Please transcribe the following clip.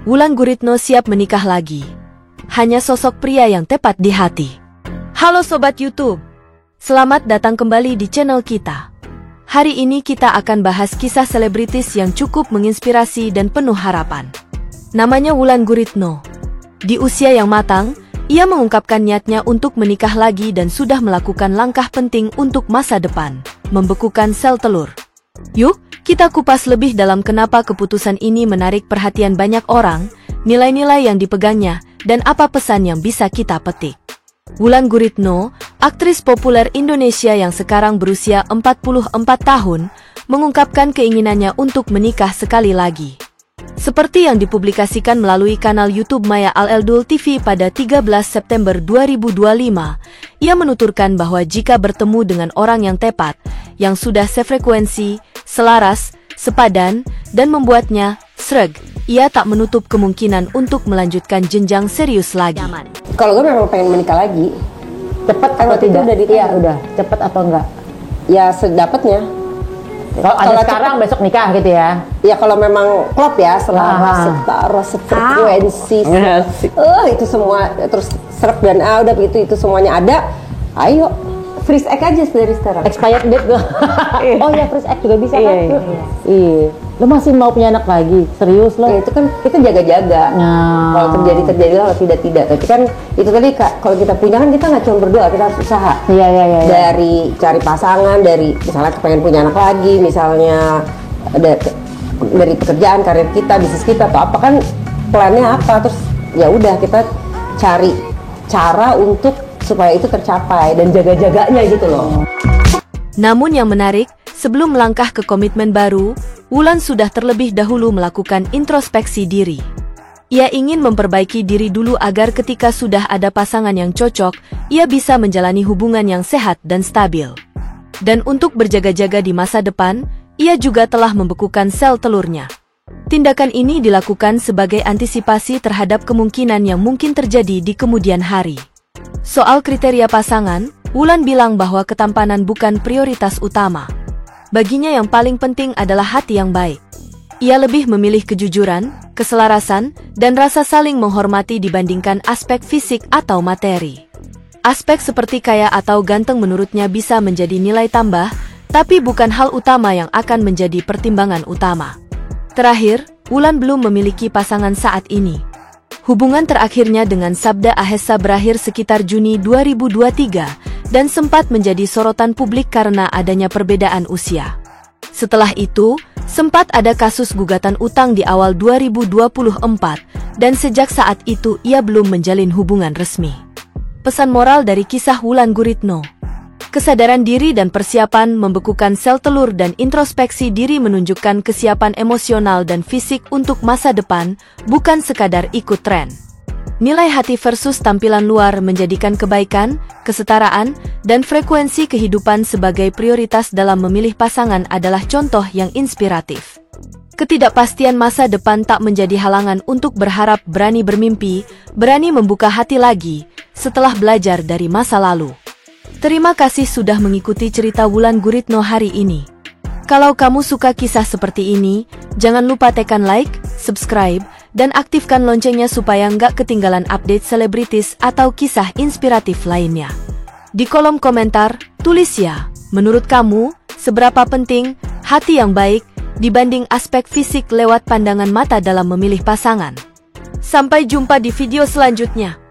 Wulan Guritno siap menikah lagi. Hanya sosok pria yang tepat di hati. Halo Sobat YouTube. Selamat datang kembali di channel kita. Hari ini kita akan bahas kisah selebritis yang cukup menginspirasi dan penuh harapan. Namanya Wulan Guritno. Di usia yang matang, ia mengungkapkan niatnya untuk menikah lagi dan sudah melakukan langkah penting untuk masa depan, membekukan sel telur. Yuk, kita kupas lebih dalam kenapa keputusan ini menarik perhatian banyak orang, nilai-nilai yang dipegangnya, dan apa pesan yang bisa kita petik. Wulan Guritno, aktris populer Indonesia yang sekarang berusia 44 tahun, mengungkapkan keinginannya untuk menikah sekali lagi. Seperti yang dipublikasikan melalui kanal YouTube Maya Al-Eldul TV pada 13 September 2025, ia menuturkan bahwa jika bertemu dengan orang yang tepat, yang sudah sefrekuensi, selaras, sepadan, dan membuatnya sreg, ia tak menutup kemungkinan untuk melanjutkan jenjang serius lagi. Kalau gue memang pengen menikah lagi. Cepet atau tidak? Iya, udah. Cepet atau enggak? Ya sedapatnya. Kalau ada sekarang besok nikah gitu ya? Ya kalau memang klop ya, selaras, setara, sefrekuensi, itu semua terus serap dan udah begitu itu semuanya ada. Ayo, freeze egg aja dari sekarang. Expired date tuh. Oh ya, freeze egg juga bisa kan? Iya. Lo masih mau punya anak lagi? Serius lo? Ya, itu kan kita jaga-jaga. Kalau terjadilah, kalau tidak. Tapi kan itu tadi kalau kita punya kan kita nggak cuma berdoa, kita harus usaha. Iya. Dari cari pasangan, dari misalnya pengen punya anak lagi, misalnya dari pekerjaan, karir kita, bisnis kita atau apa kan plannya apa, terus ya udah kita cari cara untuk supaya itu tercapai dan jaga-jaganya gitu loh. Namun yang menarik, sebelum melangkah ke komitmen baru, Wulan sudah terlebih dahulu melakukan introspeksi diri. Ia ingin memperbaiki diri dulu agar ketika sudah ada pasangan yang cocok, ia bisa menjalani hubungan yang sehat dan stabil. Dan untuk berjaga-jaga di masa depan, ia juga telah membekukan sel telurnya. Tindakan ini dilakukan sebagai antisipasi terhadap kemungkinan yang mungkin terjadi di kemudian hari. Soal kriteria pasangan, Wulan bilang bahwa ketampanan bukan prioritas utama. Baginya yang paling penting adalah hati yang baik. Ia lebih memilih kejujuran, keselarasan, dan rasa saling menghormati dibandingkan aspek fisik atau materi. Aspek seperti kaya atau ganteng menurutnya bisa menjadi nilai tambah, tapi bukan hal utama yang akan menjadi pertimbangan utama. Terakhir, Wulan belum memiliki pasangan saat ini. Hubungan terakhirnya dengan Sabda Ahesa berakhir sekitar Juni 2023, dan sempat menjadi sorotan publik karena adanya perbedaan usia. Setelah itu, sempat ada kasus gugatan utang di awal 2024, dan sejak saat itu ia belum menjalin hubungan resmi. Pesan moral dari kisah Wulan Guritno. Kesadaran diri dan persiapan membekukan sel telur dan introspeksi diri menunjukkan kesiapan emosional dan fisik untuk masa depan, bukan sekadar ikut tren. Nilai hati versus tampilan luar menjadikan kebaikan, kesetaraan, dan frekuensi kehidupan sebagai prioritas dalam memilih pasangan adalah contoh yang inspiratif. Ketidakpastian masa depan tak menjadi halangan untuk berharap, berani bermimpi, berani membuka hati lagi, setelah belajar dari masa lalu. Terima kasih sudah mengikuti cerita Wulan Guritno hari ini. Kalau kamu suka kisah seperti ini, jangan lupa tekan like, subscribe, dan aktifkan loncengnya supaya nggak ketinggalan update selebritis atau kisah inspiratif lainnya. Di kolom komentar, tulis ya, menurut kamu, seberapa penting hati yang baik dibanding aspek fisik lewat pandangan mata dalam memilih pasangan. Sampai jumpa di video selanjutnya.